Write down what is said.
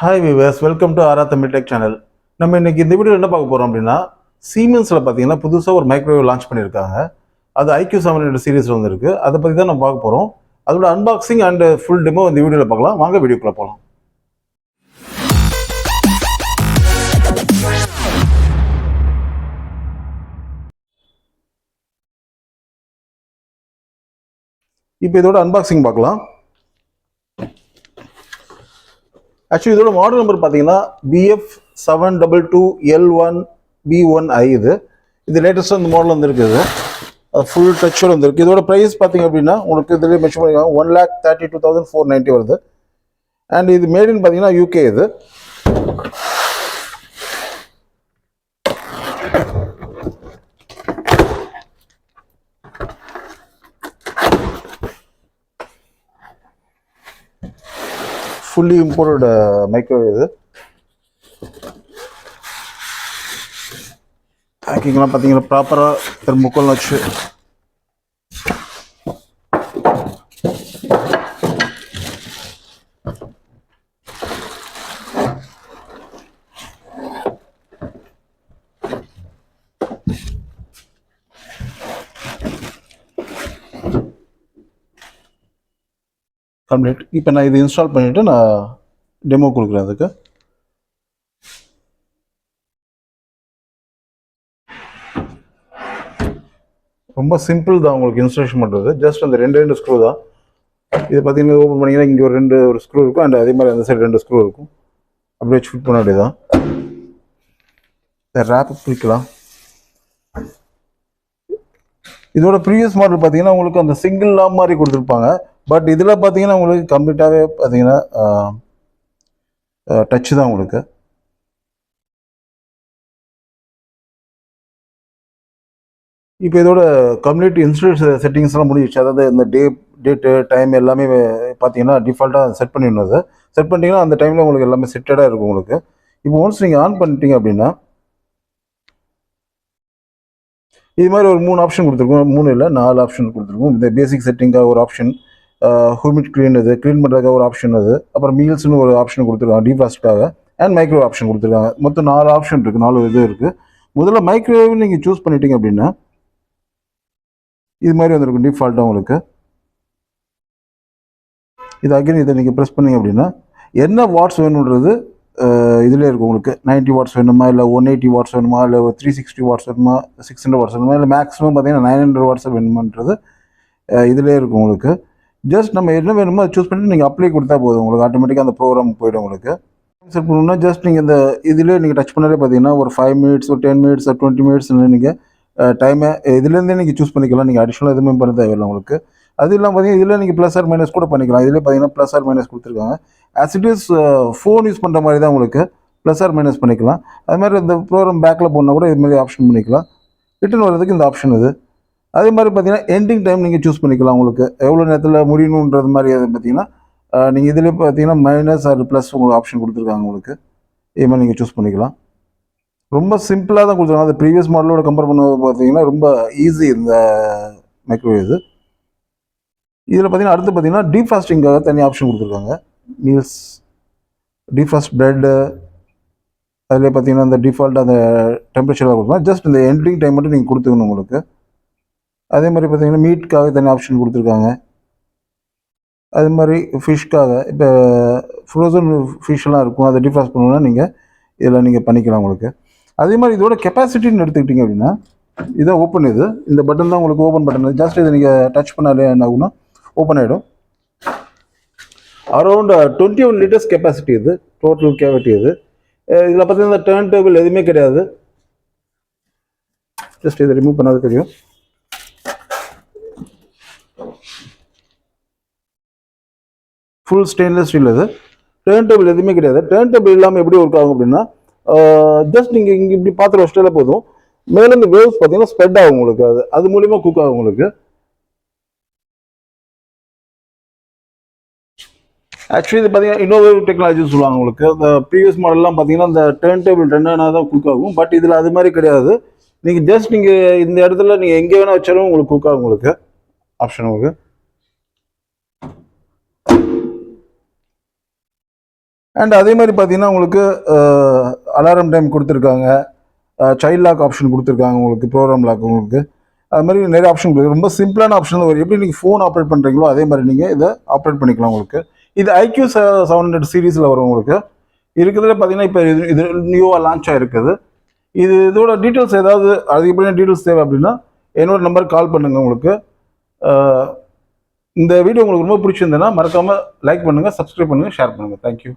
Hi viewers, welcome to ஆரா Tamil tech channel. நம்ம இன்னைக்கு இந்த வீடியோ என்ன பார்க்க போறோம் அப்படின்னா, சீமென்ஸில் பார்த்தீங்கன்னா புதுசாக ஒரு மைக்ரோவேவ் லான்ச் பண்ணியிருக்காங்க. அது IQ7 சீரிஸில் வந்துருக்கு. அதை பற்றி தான் நம்ம பார்க்க போகிறோம். அதோட அன்பாக்சிங் அண்ட் ஃபுல் டெமோ இந்த வீடியோவில் பார்க்கலாம். வாங்க வீடியோக்குள்ள போகலாம். இப்போ இதோட அன்பாக்சிங் பார்க்கலாம். ஆக்சுவலி இதோட மாடல் நம்பர் பார்த்தீங்கன்னா BF722L1B1I. இது லேட்டஸ்ட்டாக இந்த மாடல் வந்துருக்குது. ஃபுல் டச்சோட வந்துருக்கு. இதோட ப்ரைஸ் பார்த்தீங்க அப்படின்னா உங்களுக்கு இதில் மென்ஷன் பண்ணியிருக்காங்க 1,32,490 வருது. அண்ட் இது மேட் இன் பார்த்தீங்கன்னா UK. இது ஃபுல்லி இம்போர்ட்டட் மைக்ரோவேவ். இது பேக்கிங்லாம் பார்த்தீங்கன்னா ப்ராப்பராக தெர்மோக்கோல் வச்சு கம்ப்ளீட். இப்போ நான் இது இன்ஸ்டால் பண்ணிவிட்டு நான் டெமோ கொடுக்குறேன். அதுக்கு ரொம்ப சிம்பிள் தான் உங்களுக்கு இன்ஸ்டாலேஷன் பண்ணுறது. ஜஸ்ட் அந்த ரெண்டு ஸ்க்ரூ தான். இது பார்த்தீங்கன்னா ஓப்பன் பண்ணிங்கன்னா இங்கே ஒரு ஸ்க்ரூ இருக்கும். அண்ட் அதே மாதிரி அந்த சைடு 2 ஸ்க்ரூ இருக்கும். அப்படியே ஃபிட் பண்ண வேண்டியதான். ரேப் பிடிக்கலாம். இதோட ப்ரீவியஸ் மாடல் பார்த்தீங்கன்னா உங்களுக்கு அந்த சிங்கிள் லாப் மாதிரி கொடுத்துருப்பாங்க. பட் இதில் பார்த்தீங்கன்னா உங்களுக்கு கம்ப்ளீட்டாகவே பார்த்தீங்கன்னா டச்சு தான் உங்களுக்கு. இப்போ இதோட கம்ப்ளீட் இன்ஸ்டாலேஷன் செட்டிங்ஸ்லாம் முடிஞ்சிச்சு. அதாவது இந்த டேட்டு டைம் எல்லாமே பார்த்தீங்கன்னா டிஃபால்ட்டாக செட் பண்ணிடணும். செட் பண்ணிட்டீங்கன்னா அந்த டைமில் உங்களுக்கு எல்லாமே செட்டடாக இருக்கும் உங்களுக்கு. இப்போ ஒன்ஸ் நீங்கள் ஆன் பண்ணிட்டீங்க அப்படின்னா இது மாதிரி ஒரு 3 ஆப்ஷன் கொடுத்துருக்கோம். 3 இல்லை 4 ஆப்ஷன் கொடுத்துருக்கோம். இந்த பேசிக் செட்டிங்காக ஒரு ஆப்ஷன், ஹூமிட் க்ளீன் க்ளீன் பண்ணுறதுக்காக ஒரு ஆப்ஷன், அப்புறம் மீல்ஸ்னு ஒரு ஆப்ஷன் கொடுத்துருக்காங்க டிஃபாஸ்ட்டுக்காக, அண்ட் மைக்ரோ ஆப்ஷன் கொடுத்துருக்காங்க. மொத்தம் 4 ஆப்ஷன் இருக்குது. 4 இது இருக்குது. முதல்ல மைக்ரோவேவ் நீங்கள் சூஸ் பண்ணிட்டீங்க அப்படின்னா இது மாதிரி வந்துருக்கும் டிஃபால்ட்டாக உங்களுக்கு. இது அகைன் இதை நீங்கள் ப்ரெஸ் பண்ணிங்க அப்படின்னா என்ன வாட்ஸ் வேணுன்றது இதிலே இருக்கும் உங்களுக்கு. 90 வாட்ஸ் வேணுமா, இல்லை 180 வாட்ஸ் வேணுமா, இல்லை 360 வாட்ஸ் வேணுமா, 600 வாட்ஸ் வேணுமா, இல்லை மேக்ஸிமம் பார்த்தீங்கன்னா 900 வாட்ஸ் வேணுமான்றது இதிலே இருக்கும் உங்களுக்கு. ஜஸ்ட் நம்ம என்ன வேணுமோ அதை சூஸ் பண்ணிட்டு நீங்கள் அப்ளை கொடுத்தா போதும். உங்களுக்கு ஆட்டோமேட்டிக்காக அந்த ப்ரோக்ராம் போய்டும் உங்களுக்கு. செட் பண்ணணும்னா ஜஸ்ட் நீங்கள் இந்த இதிலே நீங்கள் டச் பண்ணாலே பார்த்தீங்கன்னா ஒரு 5 மினிட்ஸ், ஒரு 10 மினிட்ஸ், ஒரு 20 மினிட்ஸ் நீங்கள் டைமை இதுலேருந்தே நீங்கள் சூஸ் பண்ணிக்கலாம். நீங்கள் அடிஷ்னலாக எதுவுமே பண்ண தேவையில்லை உங்களுக்கு. அது இல்லாமல் பார்த்தீங்கன்னா இதில் நீங்கள் ப்ளஸ் ஆர் மைனஸ் கூட பண்ணிக்கலாம். இதிலே பார்த்தீங்கன்னா ப்ளஸ் ஆர் மைனஸ் கொடுத்துருக்காங்க. As it is phone use பண்ணுற மாதிரி தான் உங்களுக்கு. ப்ளஸ் ஆர் மைனஸ் பண்ணிக்கலாம். அது மாதிரி இந்த ப்ரோக்ராம் பேக்கில் போனால் கூட இது மாதிரி ஆப்ஷன் பண்ணிக்கலாம். ரிட்டன் வர்றதுக்கு இந்த ஆப்ஷன் இது. அதே மாதிரி பார்த்தீங்கன்னா எண்டிங் டைம் நீங்கள் சூஸ் பண்ணிக்கலாம். உங்களுக்கு எவ்வளோ நேரத்தில் முடியணுன்றது மாதிரி அது பார்த்தீங்கன்னா நீங்கள் இதிலே பார்த்தீங்கன்னா மைனஸ் ஆர் ப்ளஸ் உங்களுக்கு ஆப்ஷன் கொடுத்துருக்காங்க உங்களுக்கு. இது மாதிரி நீங்கள் சூஸ் பண்ணிக்கலாம். ரொம்ப சிம்பிளாக தான் கொடுத்துருக்காங்க. அது ப்ரீவியஸ் மாடலோட கம்பேர் பண்ணுறது பார்த்தீங்கன்னா ரொம்ப ஈஸி இந்த மைக்ரோவேவ். இது இதில் பார்த்தீங்கன்னா அடுத்து பார்த்தீங்கன்னா டீஃபாஸ்டிங்காக தனி ஆப்ஷன் கொடுத்துருக்காங்க. மீல்ஸ், டீஃபாஸ்ட் பிரெட்டு, அதில் பார்த்தீங்கன்னா அந்த டிஃபால்ட் அந்த டெம்பரேச்சராக கொடுக்கலாம். ஜஸ்ட் இந்த எண்டிங் டைம் மட்டும் நீங்கள் கொடுத்துக்கணும் உங்களுக்கு. அதே மாதிரி பார்த்தீங்கன்னா மீட்காக தனி ஆப்ஷன் கொடுத்துருக்காங்க. அது மாதிரி ஃபிஷ்க்காக இப்போ ஃப்ரோசன் ஃபிஷ்ஷெலாம் இருக்கும். அதை டிஃபாஸ்ட் பண்ணணுன்னா நீங்கள் இதில் நீங்கள் பண்ணிக்கலாம் உங்களுக்கு. அதே மாதிரி இதோட கெப்பாசிட்டின்னு எடுத்துக்கிட்டிங்க அப்படின்னா இதான் ஓப்பன். இந்த பட்டன் தான் உங்களுக்கு ஓப்பன் பட்டன். ஜஸ்ட் இதை நீங்கள் டச் பண்ணாலே என்ன ஆகுனா ஓப்பன் ஆகிடும். Around 21 litres capacity. இது டோட்டல் கேவிட்டி. இதில் பார்த்தீங்கன்னா டர்ன் டேபிள் எதுவுமே கிடையாது. ஜஸ்ட் இதை ரிமூவ் பண்ணாது தெரியும். Full stainless steel. இது டர்ன் டேபிள் எதுவுமே கிடையாது. டர்ன் டேபிள் இல்லாமல் எப்படி ஒர்க் ஆகும் அப்படின்னா ஜஸ்ட் நீங்கள் இங்கே இப்படி பாத்திரம் வச்சிட்டாலே போதும். மேலே இந்த வேவ்ஸ் பார்த்தீங்கன்னா ஸ்ப்ரெட் ஆகும் உங்களுக்கு. அது மூலியமாக குக் ஆகும் உங்களுக்கு. ஆக்சுவலி இது பார்த்தீங்கன்னா இன்னோவேவ் டெக்னாலஜின்னு சொல்லுவாங்க உங்களுக்கு. இந்த ப்ரீவியஸ் மாடல்லாம் பார்த்தீங்கன்னா இந்த டர்ன் டேபிள் ரன்னா தான் குக் ஆகும். பட் இதில் அது மாதிரி கிடையாது. நீங்கள் ஜஸ்ட் நீங்கள் இந்த இடத்துல நீங்கள் எங்கே வேணால் வச்சாலும் உங்களுக்கு குக் ஆகும் உங்களுக்கு ஆப்ஷன் உங்களுக்கு. அண்ட் அதே மாதிரி பார்த்தீங்கன்னா உங்களுக்கு அலாரம் டைம் கொடுத்துருக்காங்க, சைல்ட் லாக் ஆப்ஷன் கொடுத்துருக்காங்க, உங்களுக்கு ப்ரோக்ராம் லாக் உங்களுக்கு அது மாதிரி நிறைய ஆப்ஷன் கொடுக்குது. ரொம்ப சிம்பிளான ஆப்ஷன் ஒரு எப்படி நீங்கள் ஃபோன் ஆப்ரேட் பண்ணுறீங்களோ அதே மாதிரி நீங்கள் இதை ஆப்ரேட் பண்ணிக்கலாம். உங்களுக்கு இது IQ 700 சீரீஸில் வரும். உங்களுக்கு இருக்கிறதுல பார்த்தீங்கன்னா இப்போ இது நியூவாக லான்ச் ஆகிருக்குது. இதோட டீட்டெயில்ஸ் ஏதாவது அதிகப்படியான டீட்டெயில்ஸ் தேவை அப்படின்னா என்னோட நம்பருக்கு கால் பண்ணுங்கள். உங்களுக்கு இந்த வீடியோ உங்களுக்கு ரொம்ப பிடிச்சிருந்ததுன்னா மறக்காமல் லைக் பண்ணுங்கள், சப்ஸ்கிரைப் பண்ணுங்கள், ஷேர் பண்ணுங்கள். தேங்க்யூ.